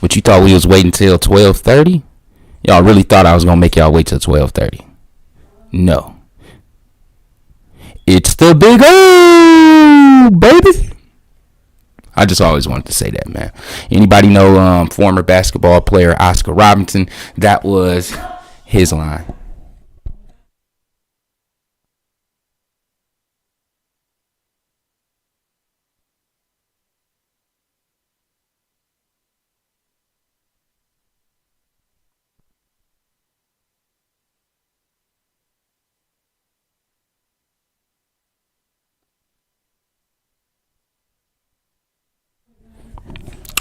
But you thought we was waiting till 12:30? Y'all really thought I was gonna make y'all wait till 12:30? No. It's the big O, baby. I just always wanted to say that, man. Anybody know former basketball player Oscar Robertson? That was his line.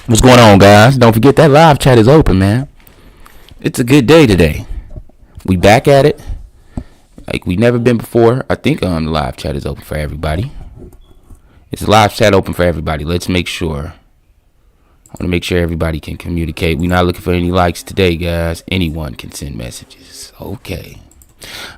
What's going on, guys? Don't forget that live chat is open, man. It's a good day today. We back at it like we never been before. I think the live chat is open for everybody. It's a live chat open for everybody. Let's make sure. I want to make sure everybody can communicate. We're not looking for any likes today, guys. Anyone can send messages. Okay.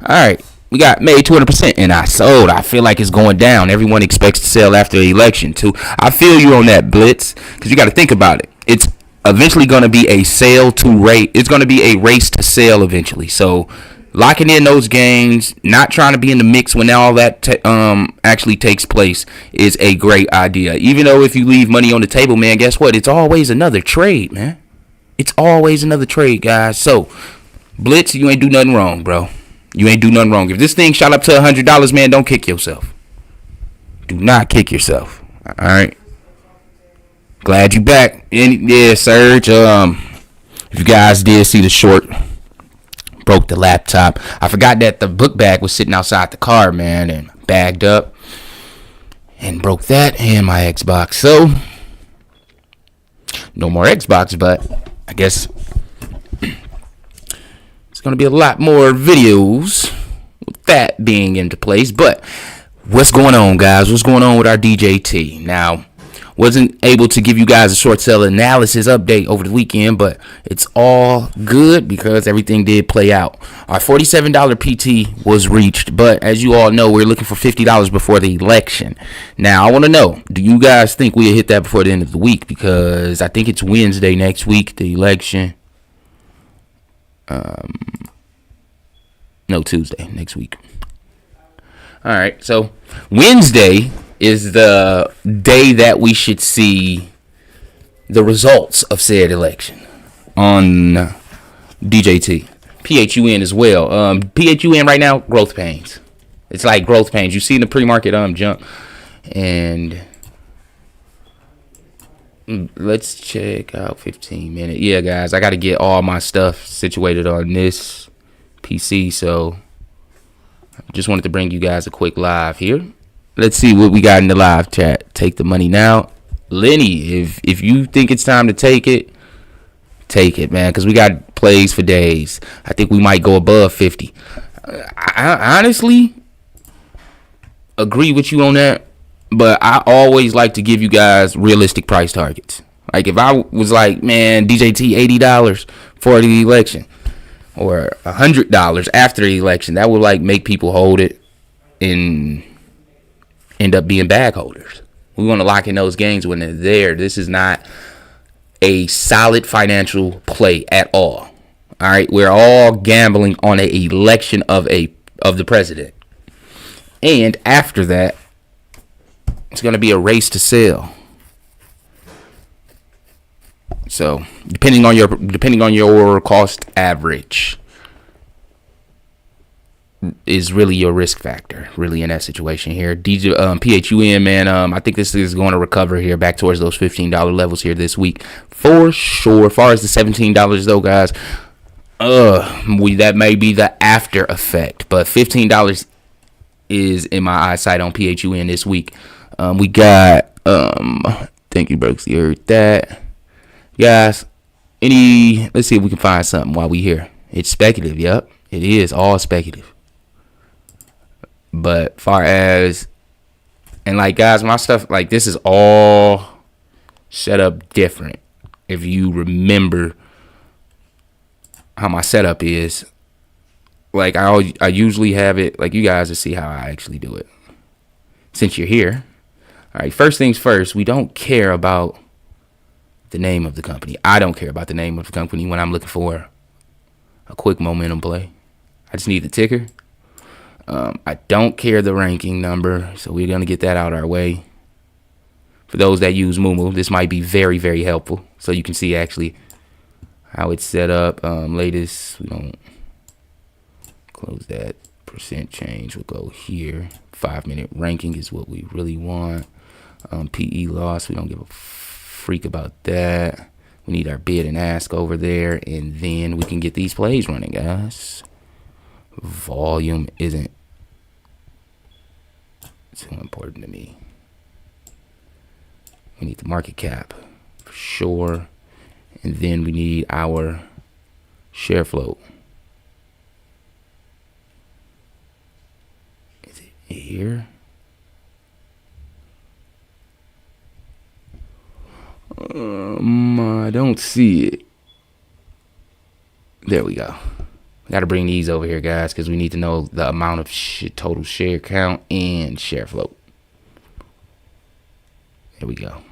All right. We got made 200% and I sold. I feel like it's going down. Everyone expects to sell after the election too. I feel you on that, Blitz, because you got to think about it. It's eventually going to be a sale to rate. It's going to be a race to sell eventually. So locking in those gains, not trying to be in the mix when all that actually takes place is a great idea. Even though if you leave money on the table, man, guess what? It's always another trade, man. It's always another trade, guys. So Blitz, you ain't do nothing wrong, bro. You ain't do nothing wrong. If this thing shot up to $100, man, don't kick yourself. Do not kick yourself. All right. Glad you back. Yeah, Serge. If you guys did see the short, broke the laptop. I forgot that the book bag was sitting outside the car, man, and bagged up and broke that and my Xbox. So no more Xbox, but I guess it's going to be a lot more videos with that being into place. But what's going on, guys? What's going on with our DJT? Now, wasn't able to give you guys a short sale analysis update over the weekend, but it's all good because everything did play out. Our $47 PT was reached, but as you all know, we're looking for $50 before the election. Now, I want to know, do you guys think we'll hit that before the end of the week? Because I think it's Wednesday next week, the election. No, Tuesday next week. All right, so Wednesday is the day that we should see the results of said election on DJT. PHUN as well. PHUN right now, growth pains. It's like growth pains. You see the pre-market jump. And let's check out 15 minutes. Yeah, guys, I got to get all my stuff situated on this PC, so I just wanted to bring you guys a quick live here. Let's see what we got in the live chat. Take the money now. Lenny, if you think it's time to take it, man, because we got plays for days. I think we might go above 50. I honestly agree with you on that, but I always like to give you guys realistic price targets. Like if I was like, man, DJT $80 for the election or $100 after the election, that would like make people hold it and end up being bag holders. We want to lock in those gains when they're there. This is not a solid financial play at all. All right, we're all gambling on an election of the president, and after that, it's going to be a race to sell. So depending on your cost average is really your risk factor, really, in that situation here. PHUN, man, I think this is going to recover here back towards those $15 levels here this week for sure. As far as the $17 though, guys, that may be the after effect, but $15 is in my eyesight on PHUN this week. We got thank you, Brooks. You heard that, guys. Let's see if we can find something while we here. It's speculative. Yep, it is all speculative. But far as, and like, guys, my stuff, like, this is all set up different. If you remember how my setup is, like, I usually have it, like, you guys will see how I actually do it since you're here. All right, first things first, we don't care about the name of the company. I don't care about the name of the company when I'm looking for a quick momentum play. I just need the ticker. I don't care the ranking number, so we're going to get that out our way. For those that use Moomoo, this might be very, very helpful. So you can see actually how it's set up. Latest, we don't close that. Percent change will go here. 5-minute ranking is what we really want. PE loss, we don't give a freak about that. We need our bid and ask over there, and then we can get these plays running, guys. Volume isn't too important to me. We need the market cap for sure, and then we need our share float. Is it here? I don't see it. There we go. Got to bring these over here, guys, because we need to know the amount of total share count and share float. There we go.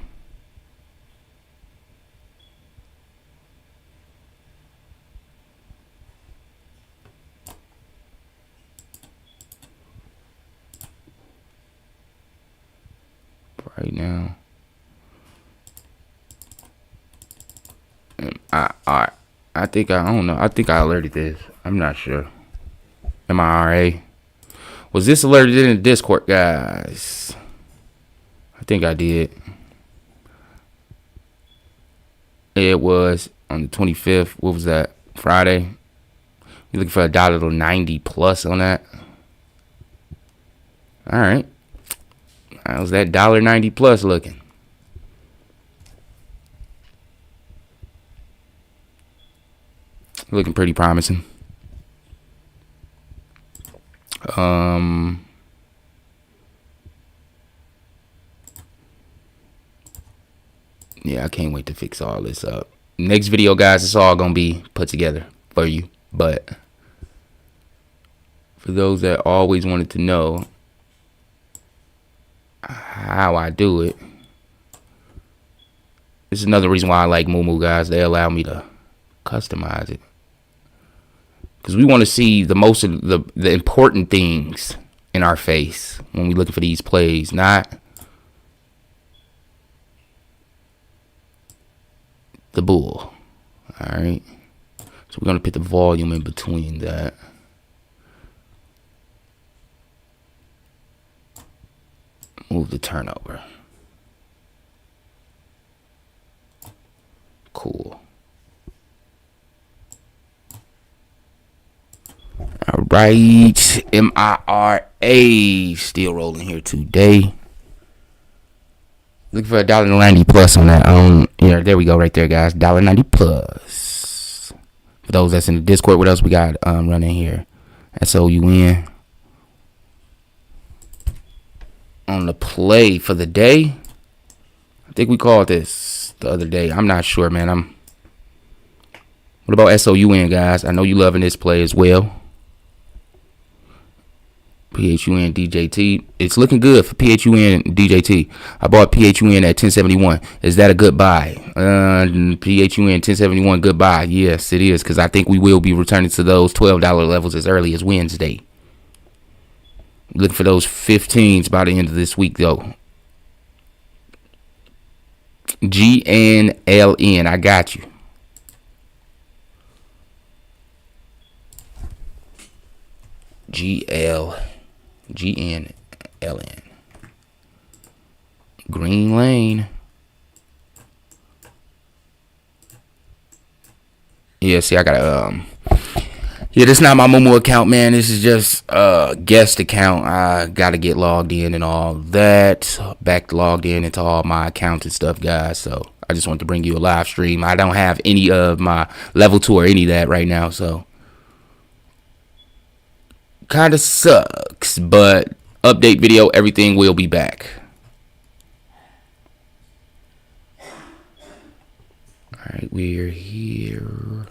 Right now. I think I don't know. I think I alerted this. I'm not sure. MIRA. Was this alerted in the Discord, guys? I think I did. It was on the 25th. What was that? Friday. You're looking for $1.90 plus on that. All right. How's that $1.90 plus looking? Looking pretty promising. Yeah, I can't wait to fix all this up. Next video, guys, it's all gonna be put together for you. But for those that always wanted to know how I do it, this is another reason why I like Moomoo, guys. They allow me to customize it. Because we want to see the most of the important things in our face when we're looking for these plays, not the bull. All right. So we're going to put the volume in between that. Move the turnover. Cool. All right, MIRA still rolling here today. Looking for $1.90 plus on that. Yeah, there we go, right there, guys. $1.90 plus. For those that's in the Discord with us, we got running here. SOUN on the play for the day. I think we called this the other day. I'm not sure, man. What about SOUN, guys? I know you loving this play as well. PHUN DJT. It's looking good for PHUN DJT. I bought PHUN at 1071. Is that a good buy? PHUN 1071 good buy. Yes, it is, because I think we will be returning to those $12 levels as early as Wednesday. Looking for those 15s by the end of this week, though. GNLN. I got you. GNLN. Green Lane. Yeah, see, I gotta yeah, this is not my Moomoo account, man. This is just a guest account. I gotta get logged in and all that. Back logged in into all my accounts and stuff, guys. So I just want to bring you a live stream. I don't have any of my level 2 or any of that right now, so kind of sucks, but update video, everything will be back. All right, we're here.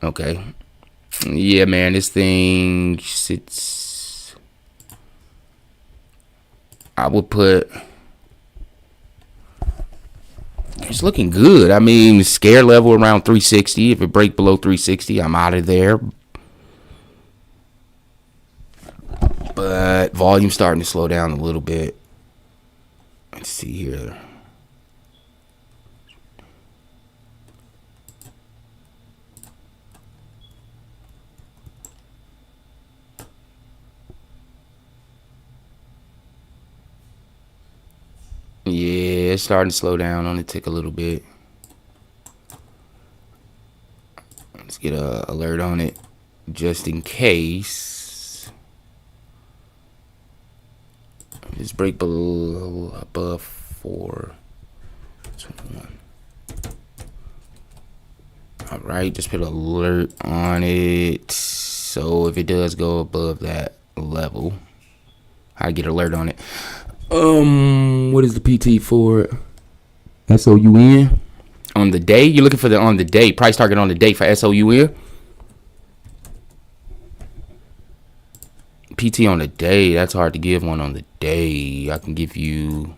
Okay. Yeah, man, this thing sits. I would put. It's looking good. I mean, scare level around 360. If it break below 360, I'm out of there. But volume starting to slow down a little bit. Let's see here. Yeah, it's starting to slow down on the tick a little bit. Let's get an alert on it just in case. Just break below above 421. All right, just put an alert on it. So if it does go above that level, I get alert on it. What is the PT for? SOUN on the day. You're looking for the on the day price target on the day for SOUN. PT on the day. That's hard to give one on the day. I can give you.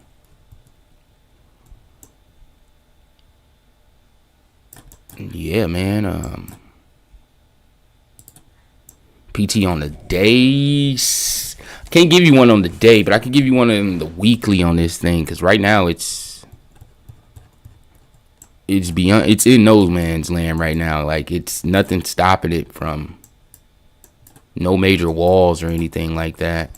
Yeah, man. PT on the day. Can't give you one on the day, but I can give you one on the weekly on this thing, because right now it's beyond, it's in no man's land right now. Like, it's nothing stopping it from, no major walls or anything like that.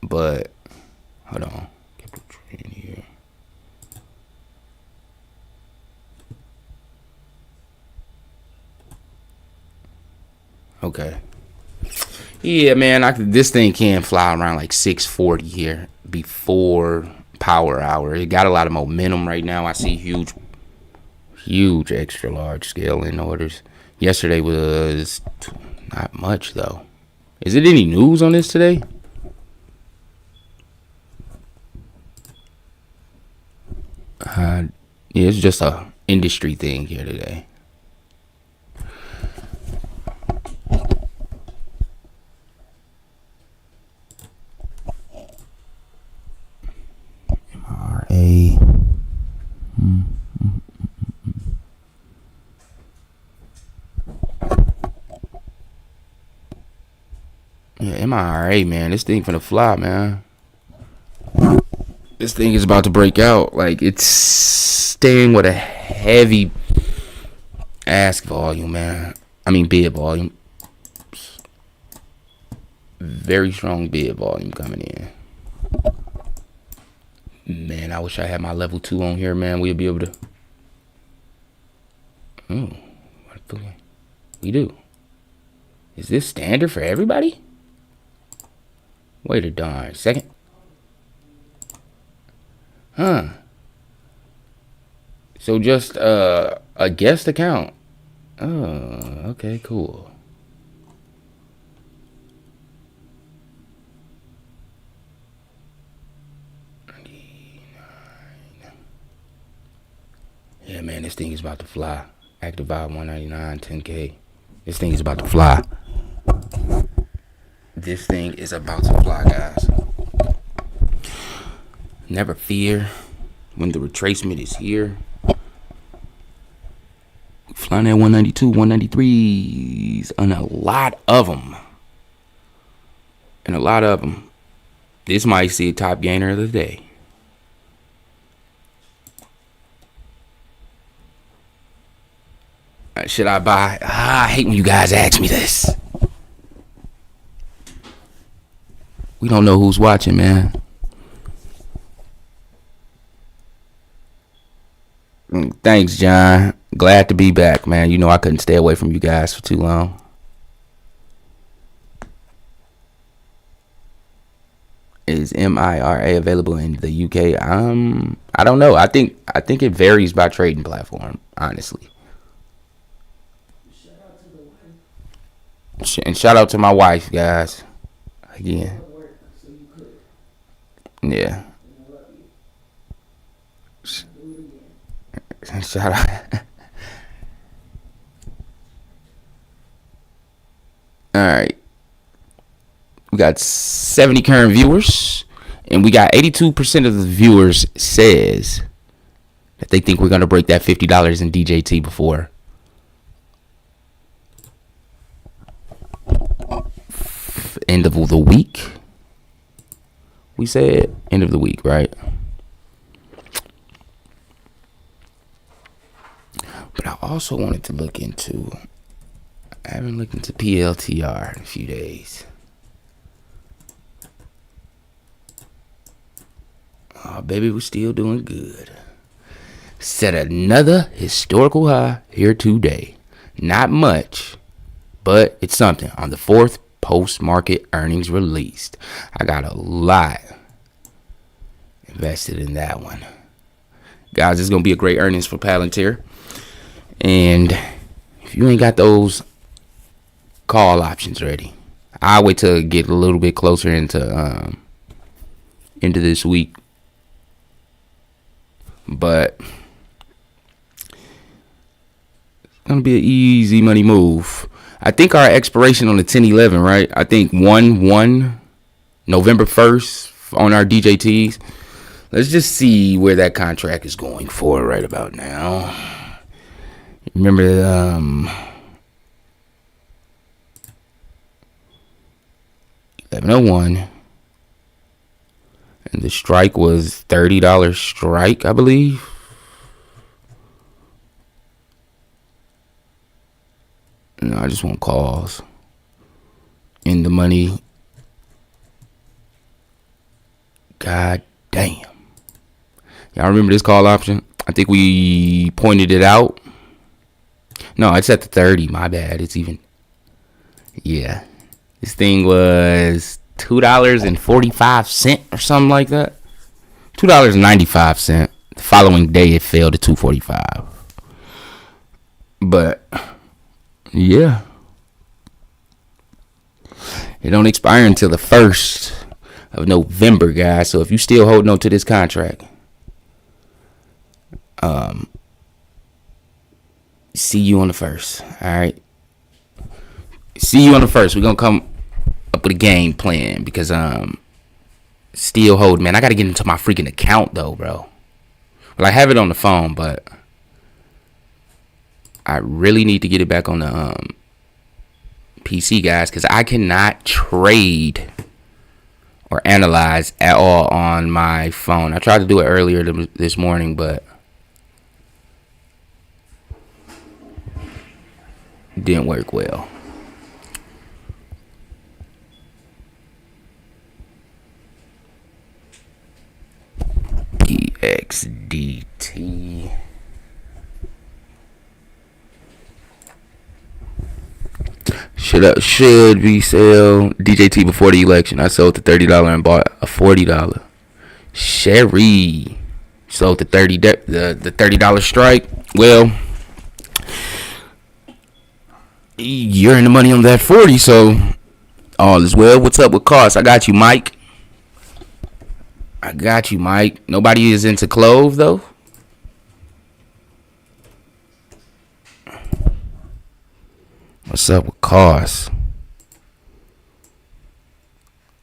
But hold on, in here. Okay. Yeah, man, this thing can fly around like 640 here before power hour. It got a lot of momentum right now. I see huge extra large scale in orders. Yesterday was not much though. Is it any news on this today? Yeah, it's just a industry thing here today. MRA. Yeah, MRA, man. This thing finna fly, man. This thing is about to break out. Like, it's staying with a heavy ask volume, man. I mean, bid volume. Very strong bid volume coming in. Man, I wish I had my level 2 on here, man. We'll be able to. We do. Is this standard for everybody? Wait a darn second. Huh. So just a guest account. Oh, okay, cool. Yeah, man, this thing is about to fly. Active vibe 199, 10K. This thing is about to fly. This thing is about to fly, guys. Never fear when the retracement is here. Flying at 192, 193s, and a lot of them. This might see a top gainer of the day. Should I buy? I hate when you guys ask me this. We don't know who's watching, man. Thanks, John. Glad to be back, man. You know I couldn't stay away from you guys for too long. Is MIRA available in the UK? I don't know. I think it varies by trading platform, honestly. And shout out to my wife, guys. Again. Yeah. Shout out. All right. We got 70 current viewers, and we got 82% of the viewers says that they think we're gonna break that $50 in DJT before end of the week. We said end of the week, right? But I also wanted to look into. I haven't looked into PLTR in a few days. Oh, baby, we're still doing good. Set another historical high here today. Not much, but it's something. On the 4th post-market earnings released, I got a lot invested in that one. Guys, it's going to be a great earnings for Palantir. And if you ain't got those call options ready, I'll wait till get a little bit closer into this week. But it's gonna be an easy money move. I think our expiration on the 10/11, right? I think 1/1 November 1st on our DJTs. Let's just see where that contract is going for right about now. Remember 1101. And the strike was $30 strike, I believe. No, I just want calls. In the money. God damn. Y'all remember this call option? I think we pointed it out. No, it's at the 30. My bad. It's even. Yeah. This thing was $2.45 or something like that. $2.95. The following day it fell to $2.45. But yeah, it don't expire until the 1st of November, guys. So if you still holding on to this contract, see you on the 1st. All right. See you on the 1st. We're gonna come up with a game plan because still hold, man. I gotta get into my freaking account though, bro. Well, I have it on the phone, but I really need to get it back on the PC, guys, because I cannot trade or analyze at all on my phone. I tried to do it earlier this morning, but it didn't work well. XDT. Should we sell DJT before the election? I sold the $30 and bought a $40. Sherry sold the $30 strike. Well, you're in the money on that 40, so all is well. What's up with costs? I got you, Mike. Nobody is into Clove, though. What's up with costs?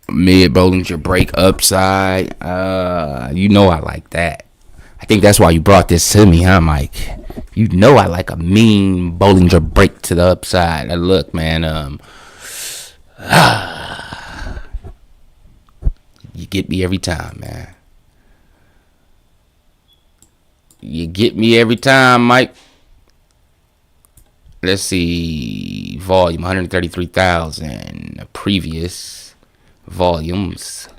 Mid Bollinger break upside. You know I like that. I think that's why you brought this to me, huh, Mike? You know I like a mean Bollinger break to the upside. Look, man. You get me every time, man. You get me every time, Mike. Let's see. Volume 133,000. Previous volumes.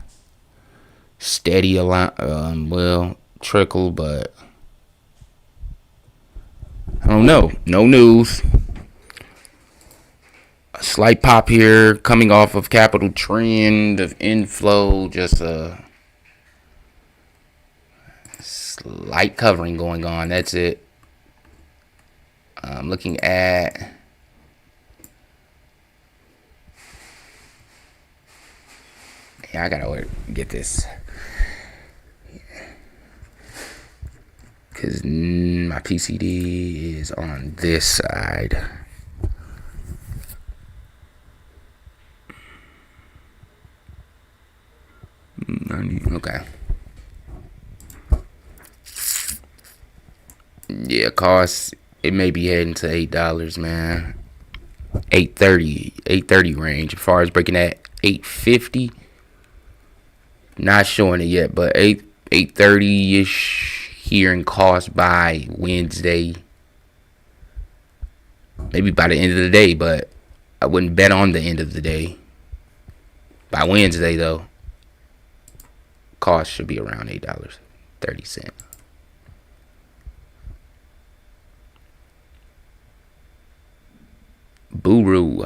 Steady a lot. Well, trickle, but I don't know. No news. A slight pop here coming off of capital trend of inflow. Just a slight covering going on. That's it. I'm looking at I gotta get this because my PCD is on this side. Okay. Yeah, cost, it may be heading to $8, man. 830 range. As far as breaking that 850, not showing it yet, but 830 ish here in cost by Wednesday. Maybe by the end of the day, but I wouldn't bet on the end of the day. By Wednesday though, cost should be around $8.30. Buru.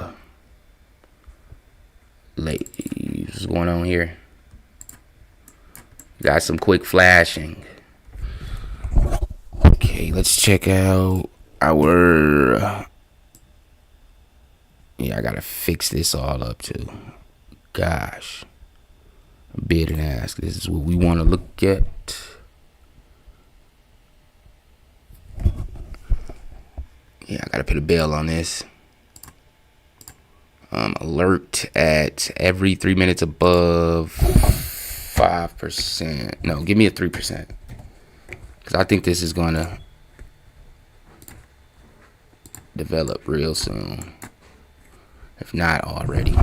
What's going on here? Got some quick flashing. Okay, let's check out our... Yeah, I gotta fix this all up too. Gosh. Bid and ask. This is what we want to look at. Yeah, I gotta put a bell on this. Alert at every 3 minutes above 5%. No, give me a 3%. Because I think this is gonna develop real soon. If not already.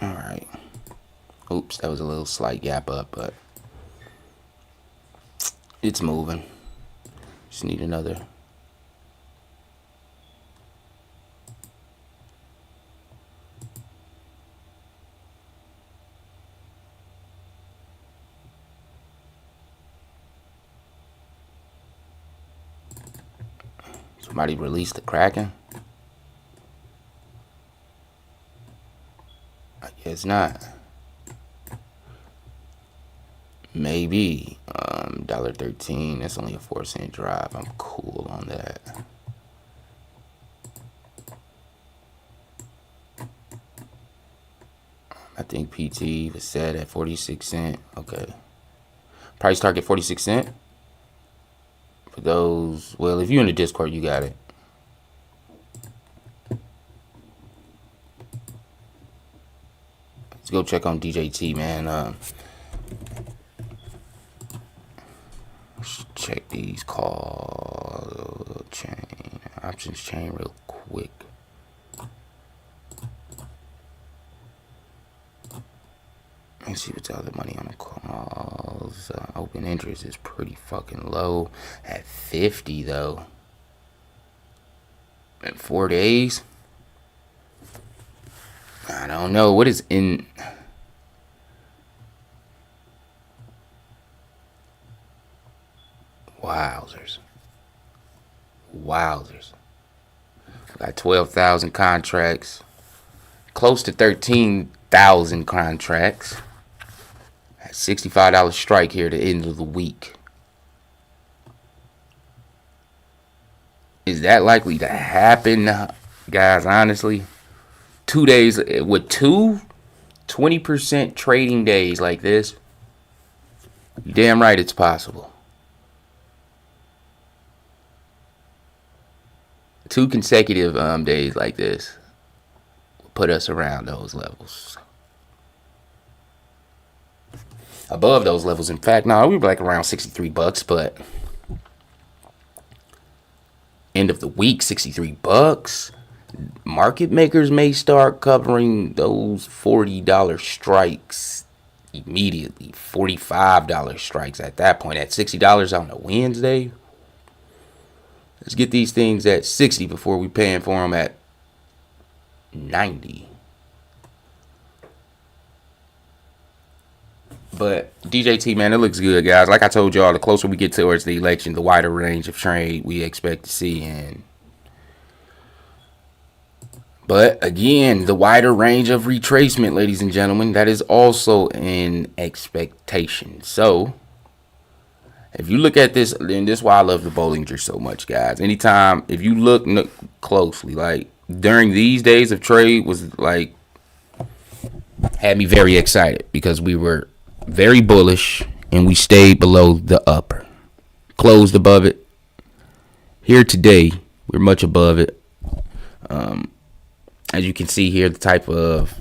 Alright. Oops, that was a little slight gap up, but it's moving. Just need another. Somebody released the Kraken? I guess not. Maybe. $1.13. That's only a 4-cent drop. I'm cool on that. I think PT was set at 46 cents. Okay. Price target 46 cents. For those, well, if you're in the Discord, you got it. Let's go check on DJT, man. Check these call chain options chain real quick. Let's see what's the other money on the calls. Open interest is pretty fucking low at 50 though. In 4 days, I don't know what is in. Wowzers. Got 12,000 contracts, close to 13,000 contracts. At $65 strike here at the end of the week. Is that likely to happen, guys? Honestly, 2 days with 20% trading days like this, you're damn right it's possible. 2 consecutive days like this will put us around those levels. Above those levels, in fact, no, we were like around $63, but end of the week, $63. Market makers may start covering those $40 strikes immediately. $45 strikes at that point. At $60 on a Wednesday. Let's get these things at 60 before we paying for them at 90. But DJT, man, it looks good, guys. Like I told y'all, the closer we get towards the election, the wider range of trade we expect to see. But again, the wider range of retracement, ladies and gentlemen, that is also an expectation. So if you look at this, and this is why I love the Bollinger so much, guys. Anytime, if you look closely, like during these days of trade was like, had me very excited because we were very bullish and we stayed below the upper, closed above it. Here today, we're much above it. As you can see here, the type of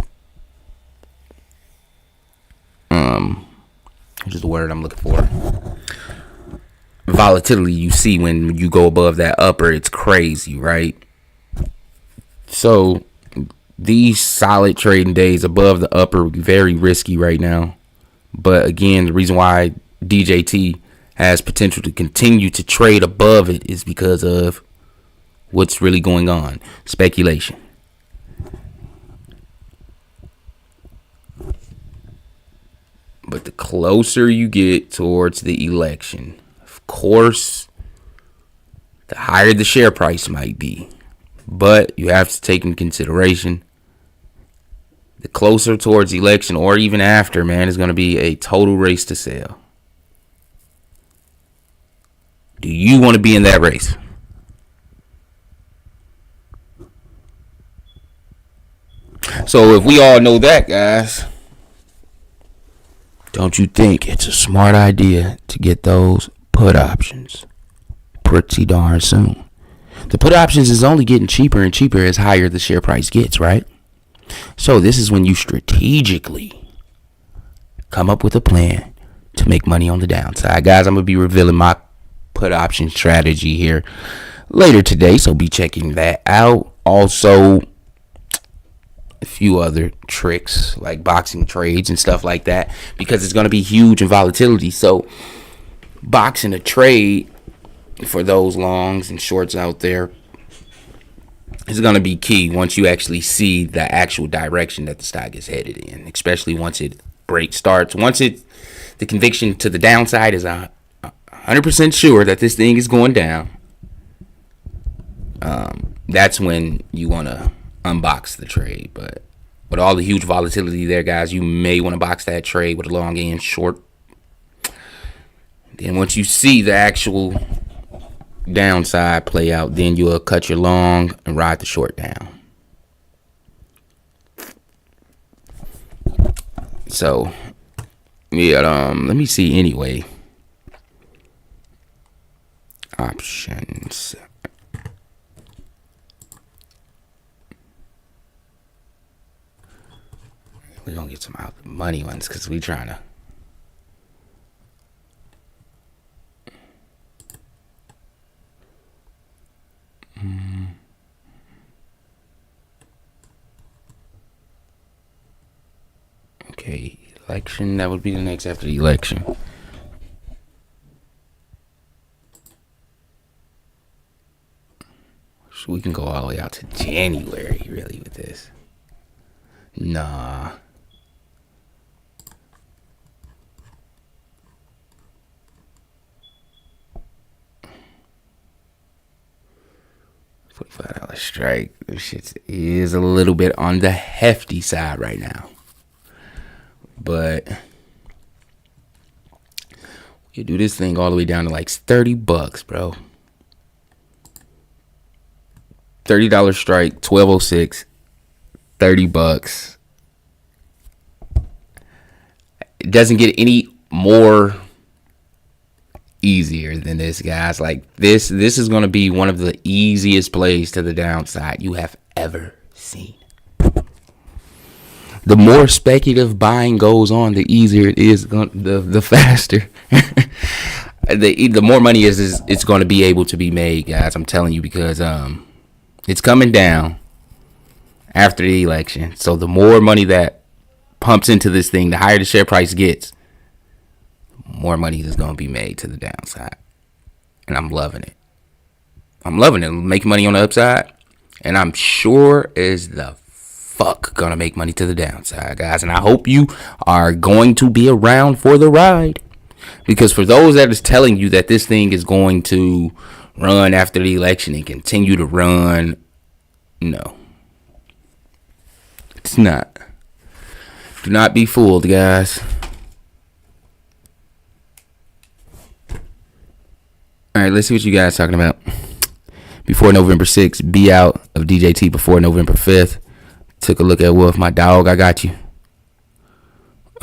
which is the word I'm looking for, volatility you see when you go above that upper, it's crazy, right? So these solid trading days above the upper, very risky right now. But again, the reason why DJT has potential to continue to trade above it is because of what's really going on. Speculation. But the closer you get towards the election, of course, the higher the share price might be. But you have to take in consideration the closer towards election or even after, man, is going to be a total race to sell. Do you want to be in that race? So if we all know that, guys, don't you think it's a smart idea to get those put options pretty darn soon? The put options is only getting cheaper and cheaper as higher the share price gets, right? So this is when you strategically come up with a plan to make money on the downside. Guys, I'm going to be revealing my put option strategy here later today, so be checking that out. Also, a few other tricks like boxing trades and stuff like that, because it's going to be huge in volatility. So boxing a trade for those longs and shorts out there is going to be key once you actually see the actual direction that the stock is headed in, especially once it starts. Once the conviction to the downside is 100% sure that this thing is going down, that's when you want to unbox the trade. But with all the huge volatility there, guys, you may want to box that trade with a long and short. Then once you see the actual downside play out, then you'll cut your long and ride the short down. So yeah, let me see anyway. Options. We're gonna get some out the money ones because we trying to. Okay, election. That would be the next after the election. So we can go all the way out to January, really, with this. Nah. $45 strike. This shit is a little bit on the hefty side right now. But you do this thing all the way down to like $30, bro. $30 strike, 1206, $30. It doesn't get any more easier than this, guys. Like this is going to be one of the easiest plays to the downside you have ever seen. The more speculative buying goes on, the easier it is, the faster. the more money it's going to be able to be made, guys. I'm telling you, because it's coming down after the election. So the more money that pumps into this thing, the higher the share price gets, more money is going to be made to the downside. And I'm loving it. I'm loving it. Making money on the upside. And I'm sure as the fuck gonna make money to the downside, guys. And I hope you are going to be around for the ride. Because for those that is telling you that this thing is going to run after the election and continue to run, no. It's not. Do not be fooled, guys. Alright, let's see what you guys talking about. Before November 6th, be out of DJT before November 5th. Took a look at Wolf. My dog, I got you.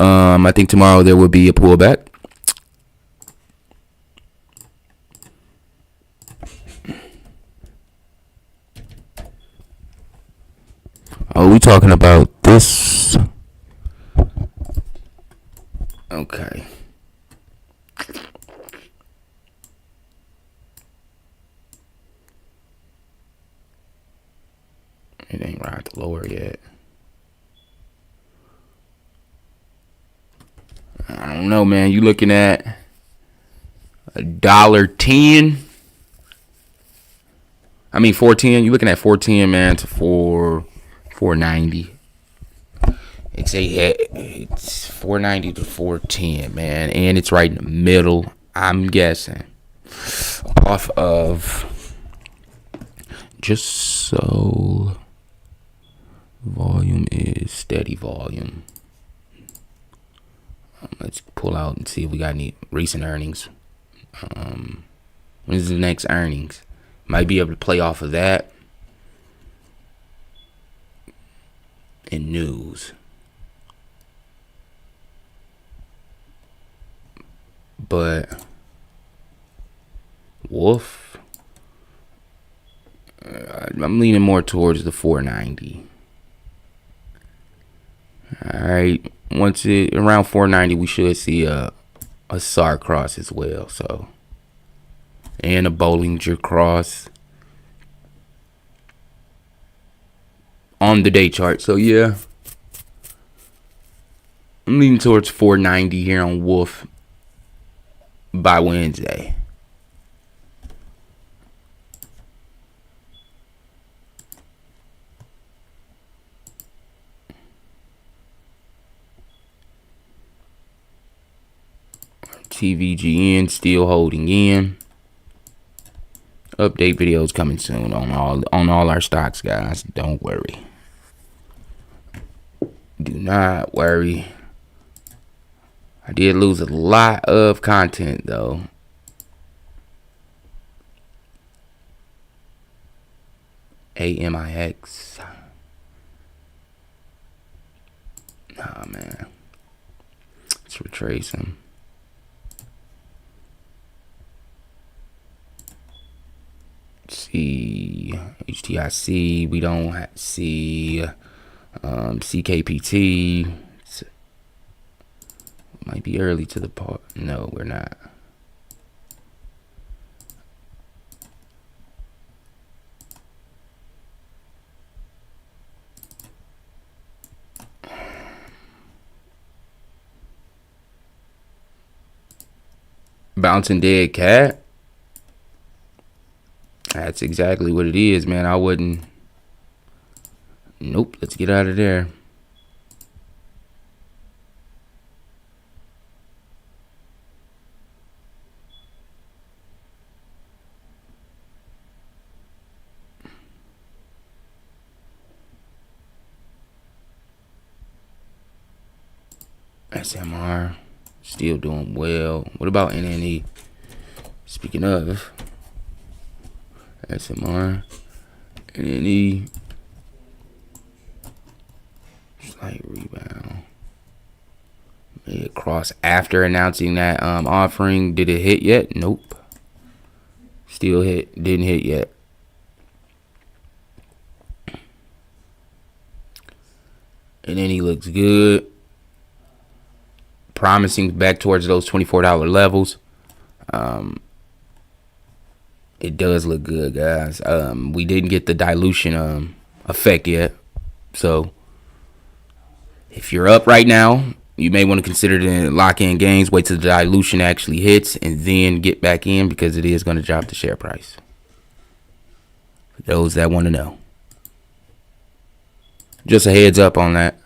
I think tomorrow there will be a pullback. Oh, we talking about this? Okay. It ain't right the lower yet. I don't know, man. You looking at $1.10? I mean $4.10. You looking at $4.10, man, to $4.90. It's $4.90 to $4.10, man, and it's right in the middle. I'm guessing off of just so volume is steady volume. Let's pull out and see if we got any recent earnings. When is the next earnings? Might be able to play off of that. And news. But Wolf, I'm leaning more towards the 490. Alright, once it around 490, we should see a SAR cross as well. So, and a Bollinger cross on the day chart. So yeah, I'm leaning towards 490 here on Wolf by Wednesday. TVGN still holding in. Update videos coming soon on all our stocks, guys. Don't worry. Do not worry. I did lose a lot of content though. AMIX. Nah, man. Let's retrace them. See HTIC. We don't see CKPT. Might be early to the part. No, we're not. Bouncing dead cat. That's exactly what it is, man. I wouldn't. Nope. Let's get out of there. SMR still doing well. What about NNE? Speaking of SMR, NNE, slight rebound. Made it cross after announcing that offering. Did it hit yet? Nope. Still hit. Didn't hit yet. NNE looks good. Promising back towards those $24 levels. It does look good, guys. We didn't get the dilution effect yet. So if you're up right now, you may want to consider to lock in gains, wait till the dilution actually hits, and then get back in, because it is going to drop the share price. For those that want to know. Just a heads up on that.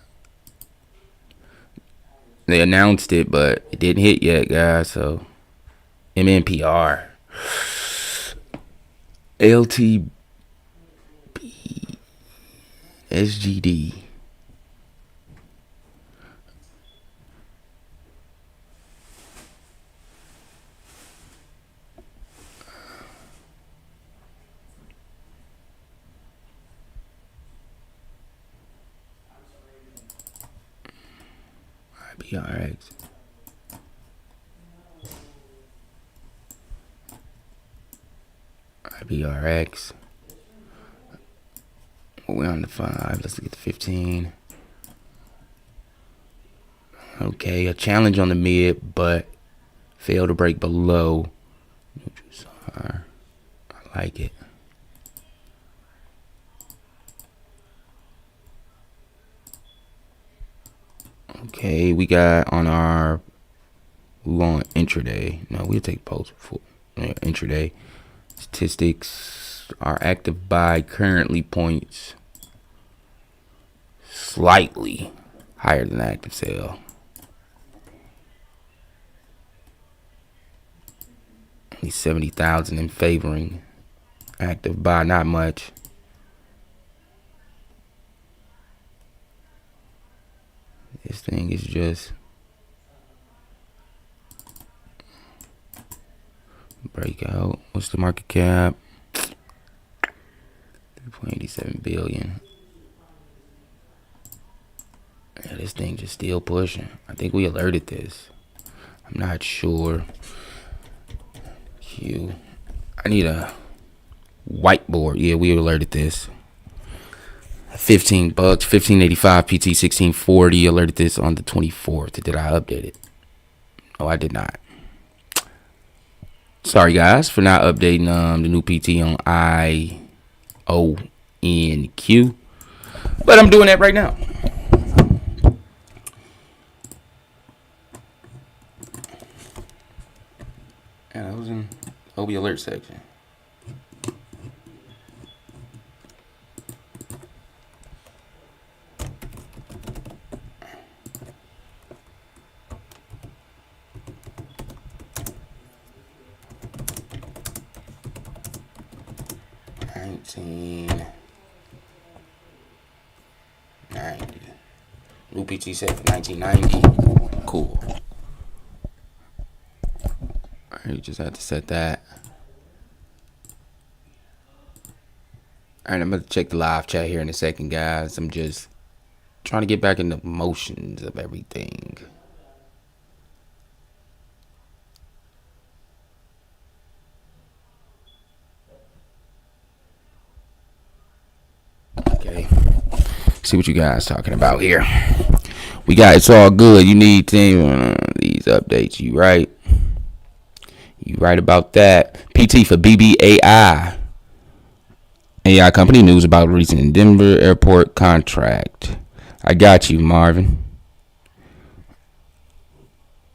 They announced it, but it didn't hit yet, guys. So MNPR, LTB, SGD. IBRX. IBRX. We're on the 5. Let's get to 15. Okay, a challenge on the mid, but failed to break below. I like it. Okay, we got on our, we want intraday. No, we'll take post before intraday. Statistics, our active buy currently points slightly higher than active sell. Only 70,000 in favoring active buy, not much. This thing is just breakout. What's the market cap? 3.87 billion. Yeah, this thing just still pushing. I think we alerted this. I'm not sure. I need a whiteboard. Yeah, we alerted this. $15, 1585 PT 1640. Alerted this on the 24th. Did I update it? Oh, I did not. Sorry guys for not updating the new PT on IONQ, but I'm doing that right now. And I was in OB alert section. New PT set for 1990. Cool. Alright, just had to set that. Alright, I'm gonna check the live chat here in a second, guys. I'm just trying to get back in the motions of everything. Okay. See what you guys talking about here. We got it's all good. You need these updates. You right. You right about that. PT for BBAI. AI company news about recent Denver airport contract. I got you, Marvin.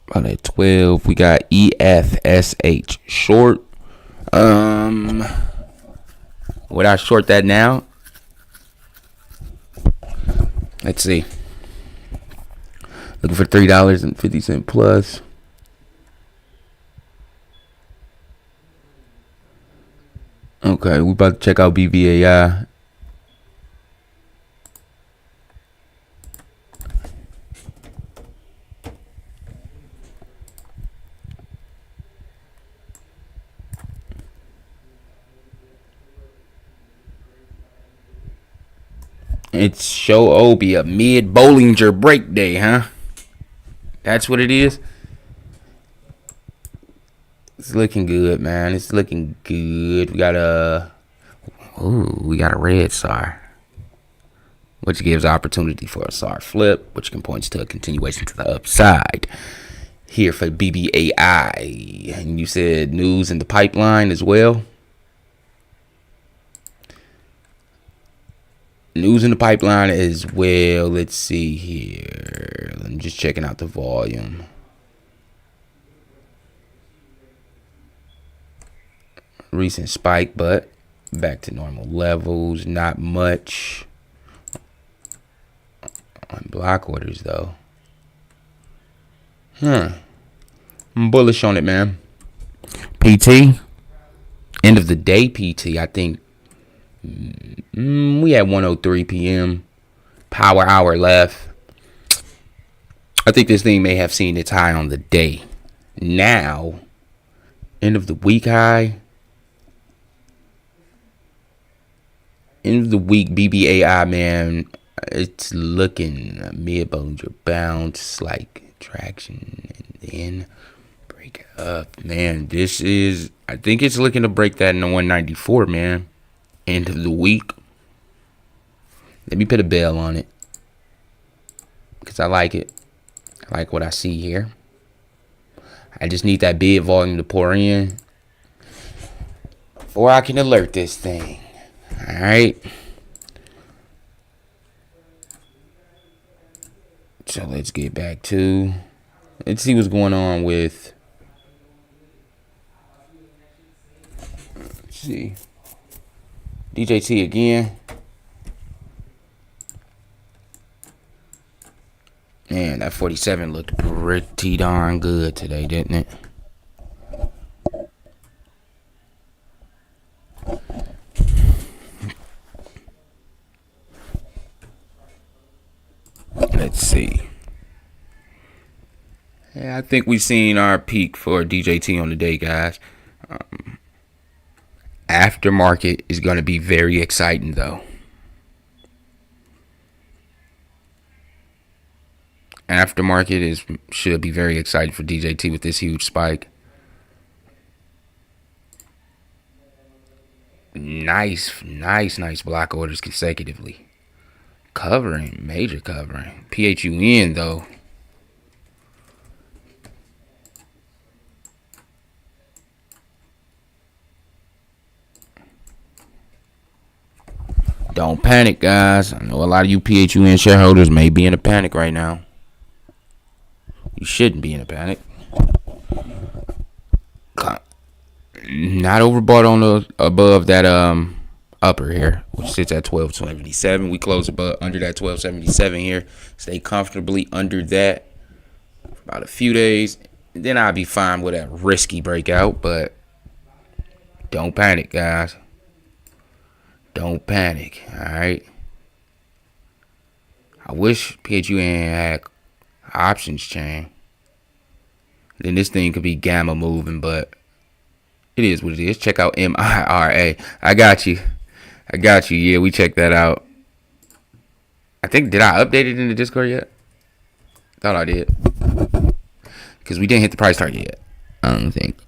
About at 12, we got EFSH short. Would I short that now? Let's see. Looking for $3.50 plus. Okay, we about to check out BBAI. It's show Obi a mid Bollinger break day, huh? That's what it is. It's looking good, man. It's looking good. We got a red SAR, which gives opportunity for a SAR flip, which can point to a continuation to the upside here for BBAI. And you said news in the pipeline as well. News in the pipeline as well. Let's see here. I'm just checking out the volume. Recent spike, but back to normal levels. Not much. block orders though. I'm bullish on it, man. PT. End of the day PT, I think. We had 1:03 p.m. Power hour left. I think this thing may have seen its high on the day. Now, end of the week high. End of the week BBAI, man. It's looking mid Bollinger bounce, like traction, and then break up, man. This is, I think it's looking to break that in the 194, man. End of the week. Let me put a bell on it because I like it. I like what I see here. I just need that bid volume to pour in before I can alert this thing. All right. So let's get back to, let's see what's going on with, let's see, DJT again. Man, that 47 looked pretty darn good today, didn't it? Let's see. Yeah, I think we've seen our peak for DJT on the day, guys. Aftermarket is going to be very exciting, though. Aftermarket should be very exciting for DJT with this huge spike. Nice block orders consecutively. Covering, major covering. PHUN though. Don't panic, guys. I know a lot of you PHUN shareholders may be in a panic right now. You shouldn't be in a panic. Not overbought on the above that upper here, which sits at 1277. We close above under that 1277 here. Stay comfortably under that for about a few days. Then I'll be fine with a risky breakout, but don't panic, guys. Don't panic, all right? I wish PHUN had options chain. Then this thing could be gamma moving, but it is what it is. Check out MIRA. I got you. Yeah, we checked that out. I think, did I update it in the Discord yet? Thought I did. Because we didn't hit the price target yet. I don't think.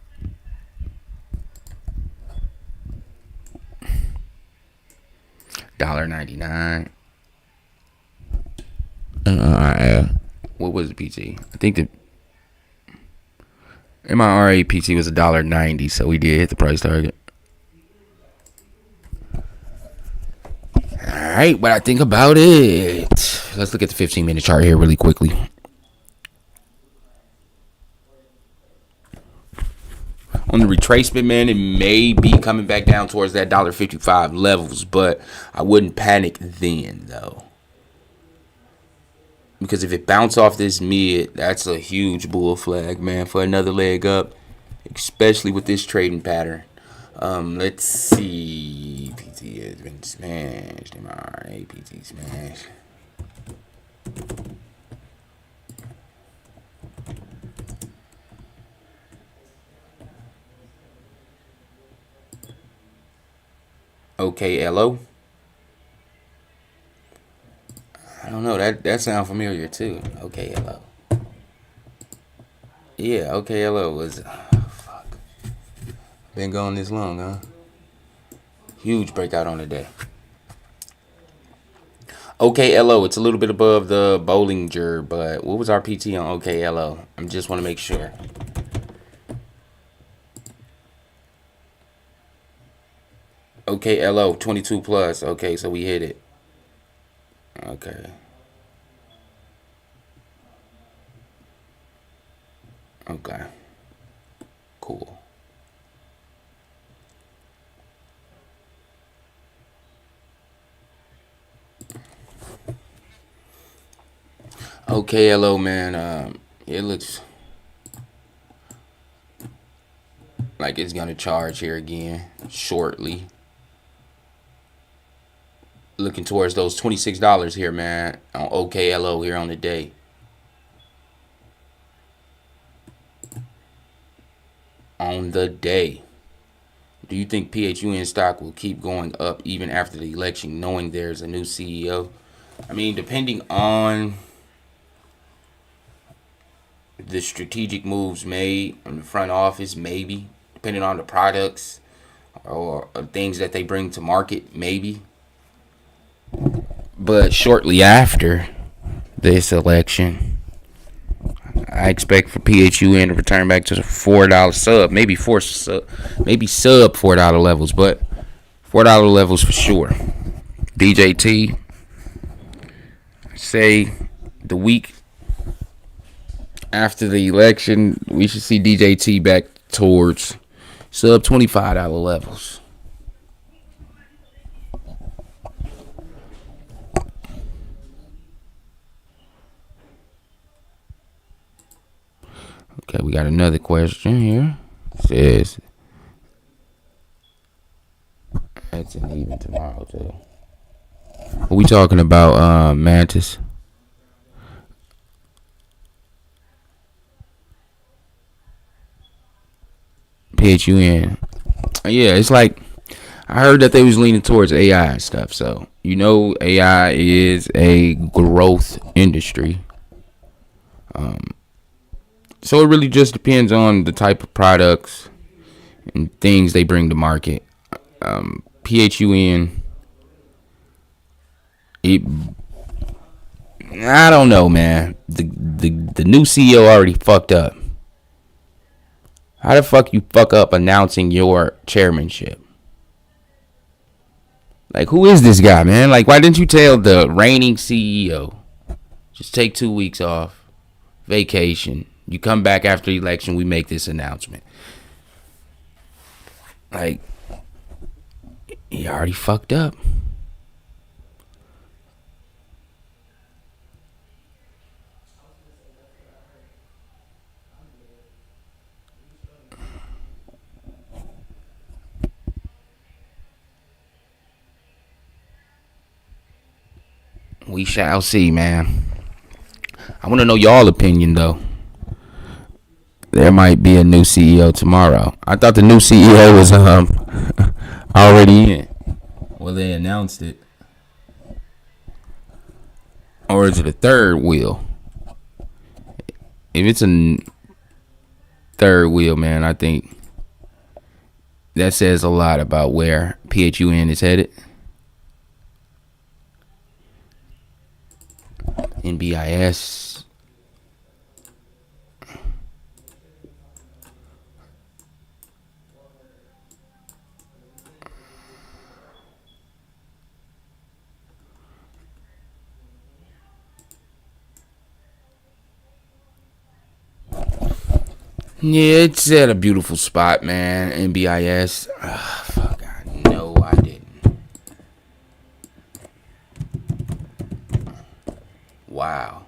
$1.99. What was the PT? I think the MIRA PT was $1.90, so we did hit the price target. Alright, what I think about it. Let's look at the 15-minute chart here really quickly. On the retracement, man, it may be coming back down towards that $1.55 levels, but I wouldn't panic then, though. Because if it bounce off this mid, that's a huge bull flag, man, for another leg up, especially with this trading pattern. Let's see. PT has been smashed. MRA, PT smashed. Okay, LO. I don't know. That sounds familiar too. Okay, LO. Yeah, okay, LO was. Fuck. Been going this long, huh? Huge breakout on the day. Okay, LO. It's a little bit above the Bollinger, but what was our PT on okay, LO? I just want to make sure. Okay, LO 22 plus. Okay, so we hit it. Okay. Okay. Cool. Okay, hello, man. It looks like it's gonna charge here again shortly. Looking towards those $26 here, man, on OKLO here on the day. On the day. Do you think PHUN stock will keep going up even after the election, knowing there's a new CEO? I mean, depending on the strategic moves made in the front office, maybe. Depending on the products or things that they bring to market, maybe. But shortly after this election, I expect for PHUN to return back to the $4 sub, maybe sub $4 levels, but $4 levels for sure. DJT, say the week after the election, we should see DJT back towards sub $25 levels. Okay, we got another question here. It says it's an even tomorrow too. What we talking about, Mantis? PHUN. Yeah, it's like I heard that they was leaning towards AI and stuff. So AI is a growth industry. So it really just depends on the type of products and things they bring to market. PHUN, I don't know, man. The new CEO already fucked up. How the fuck you fuck up announcing your chairmanship? Like, who is this guy, man? Like, why didn't you tell the reigning CEO? Just take 2 weeks off, vacation. You come back after the election, we make this announcement. Like, he already fucked up. We shall see, man. I want to know y'all opinion, though. There might be a new CEO tomorrow. I thought the new CEO was already in. Well, they announced it. Or is it a third wheel? If it's a third wheel, man, I think that says a lot about where PHUN is headed. NBIS. Yeah, it's at a beautiful spot, man. NBIS. Fuck, no, I didn't. Wow.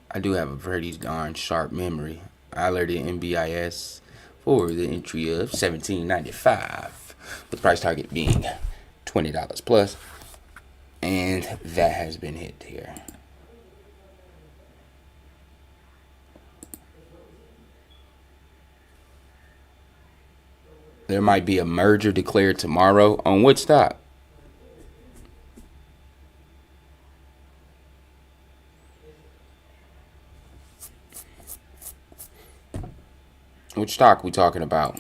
I do have a pretty darn sharp memory. I alerted NBIS for the entry of $17.95, with price target being $20 plus, and that has been hit here. There might be a merger declared tomorrow on what stock? Which stock we talking about?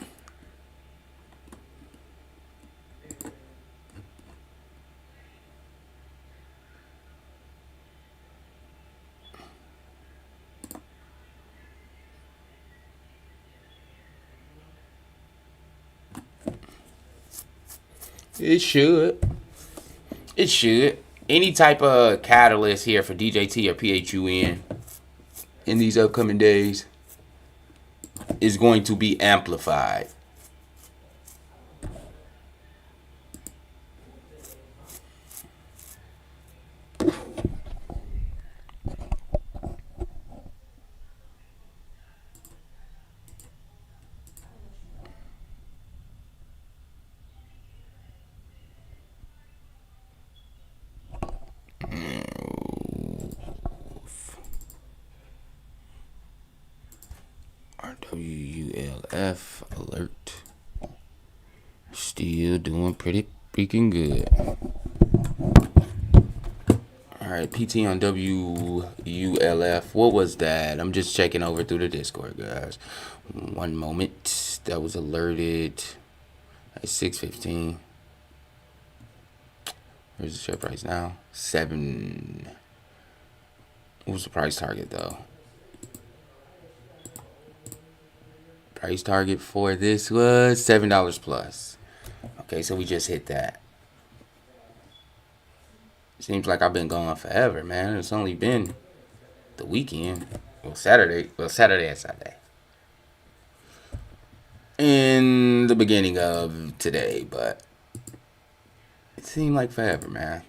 It should. It should. Any type of catalyst here for DJT or PHUN in these upcoming days is going to be amplified. doing pretty freaking good. All right, PT on WULF. What was that? I'm just checking over through the Discord, guys. One moment. That was alerted at 6:15. Where's the share price now? 7. What was the price target though? Price target for this was $7 plus. Okay, so we just hit that. Seems like I've been gone forever, man. It's only been the weekend. Saturday and Sunday. In the beginning of today, but it seemed like forever, man.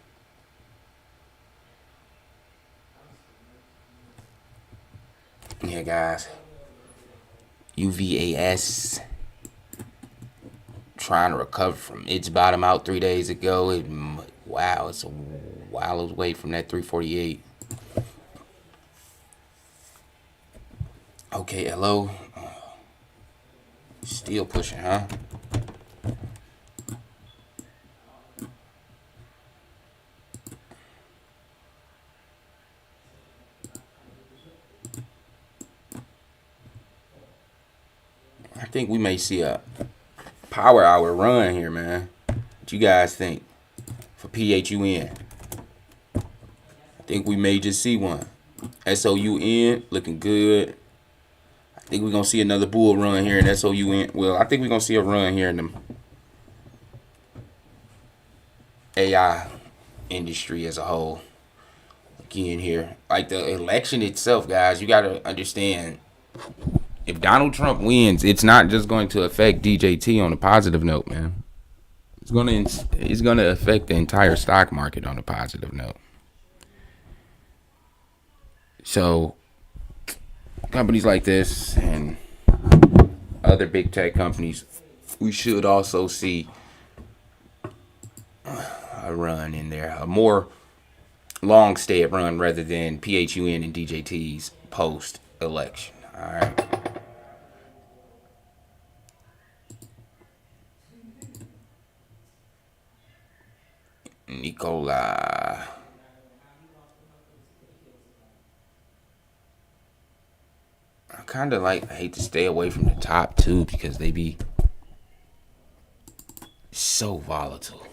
Yeah, guys. UVAS trying to recover from its bottom out 3 days ago. Wow, it's a while away from that 348. Okay, hello. Still pushing, huh? I think we may see a power hour run here, man. What you guys think for PHUN? I think we may just see one. SOUN looking good. I think we're going to see another bull run here in SOUN. Well, I think we're going to see a run here in the AI industry as a whole. Again here. Like the election itself, guys, you got to understand, if Donald Trump wins, it's not just going to affect DJT on a positive note, man. It's going to affect the entire stock market on a positive note. So companies like this and other big tech companies, we should also see a run in there, a more long stay run rather than PHUN and DJT's post election. All right. Nicola. I hate to stay away from the top too because they be so volatile.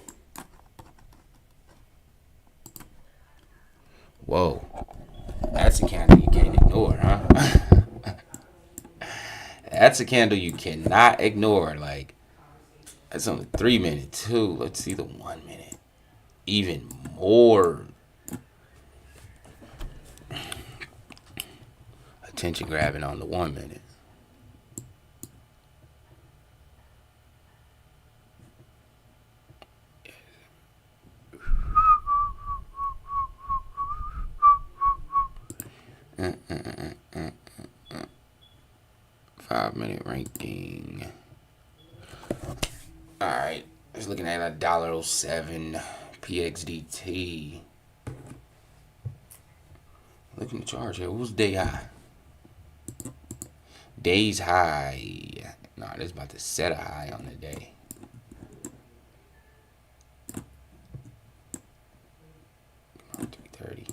Whoa. That's a candle you can't ignore, huh? That's a candle you cannot ignore. Like, that's on the 3 minute too. Let's see the 1 minute. Even more attention grabbing on the 1 minute. Five-minute ranking. All right, just looking at $1.07 PXDT. Looking at the charge here. What was day high? Day's high. Nah, this is about to set a high on the day. Come on, 330.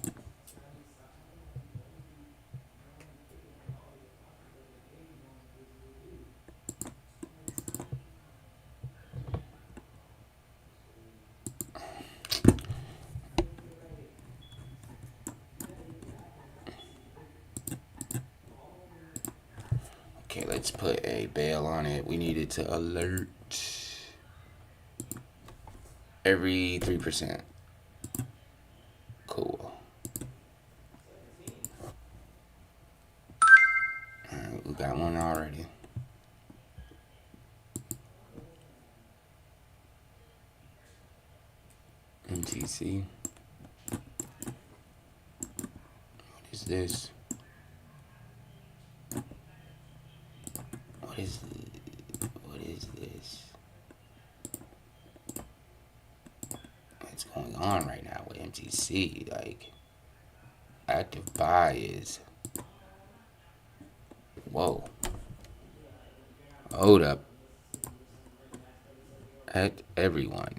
Okay, let's put a bail on it. We need it to alert every 3%. Cool. Alright, we got one already. MTC. What is this? What is this? What's going on right now with MTC? Like, active buy is, whoa. Hold up. at everyone.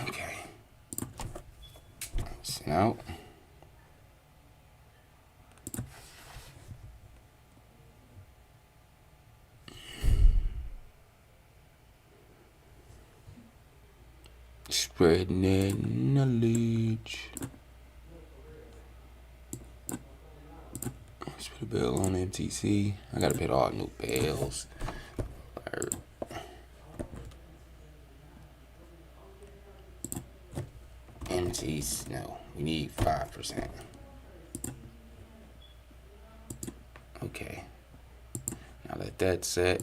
Okay. Send out. Spreading that knowledge. Let's put a bell on MTC. I gotta put all new bells. MTs, no, we need 5%. Okay. Now let that set.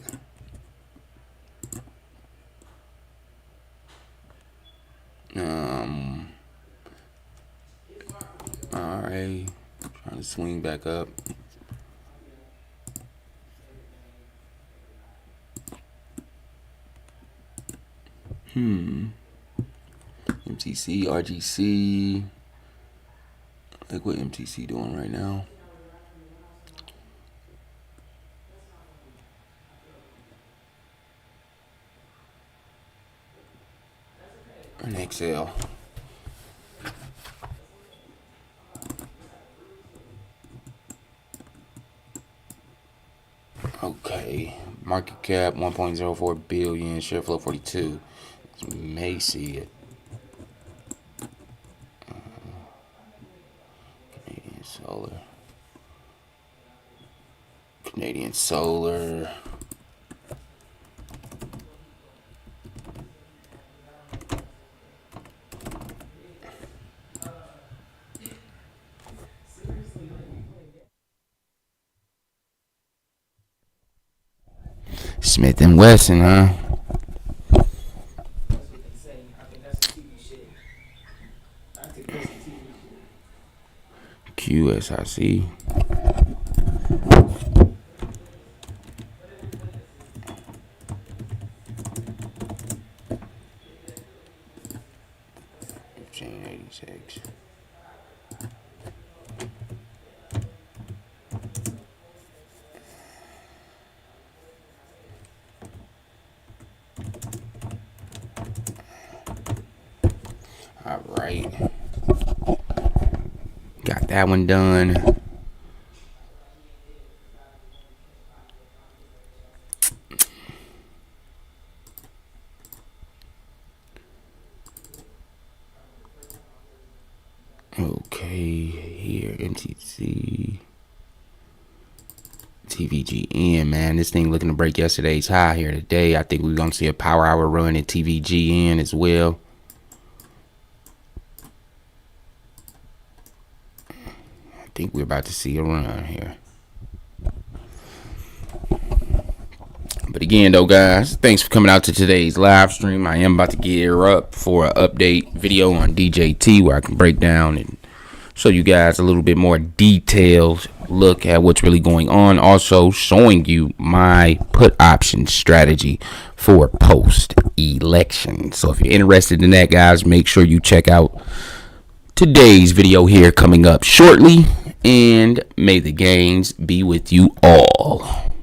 Alright. Trying to swing back up. MTC, RGC. Like what MTC doing right now. And XL. Okay, market cap 1.04 billion, share flow 42. You may see it. Canadian Solar. Canadian Solar. Smith and Wesson, huh? QSIC. $15.86. All right, got that one done. Okay, here NTC, TVGN, man, this thing looking to break yesterday's high here today. I think we're gonna see a power hour run at TVGN as well. I think we're about to see a run here. But again, though, guys, thanks for coming out to today's live stream. I am about to gear up for an update video on DJT where I can break down and show you guys a little bit more detailed look at what's really going on. Also showing you my put option strategy for post-election. So if you're interested in that, guys, make sure you check out today's video here coming up shortly. And may the gains be with you all.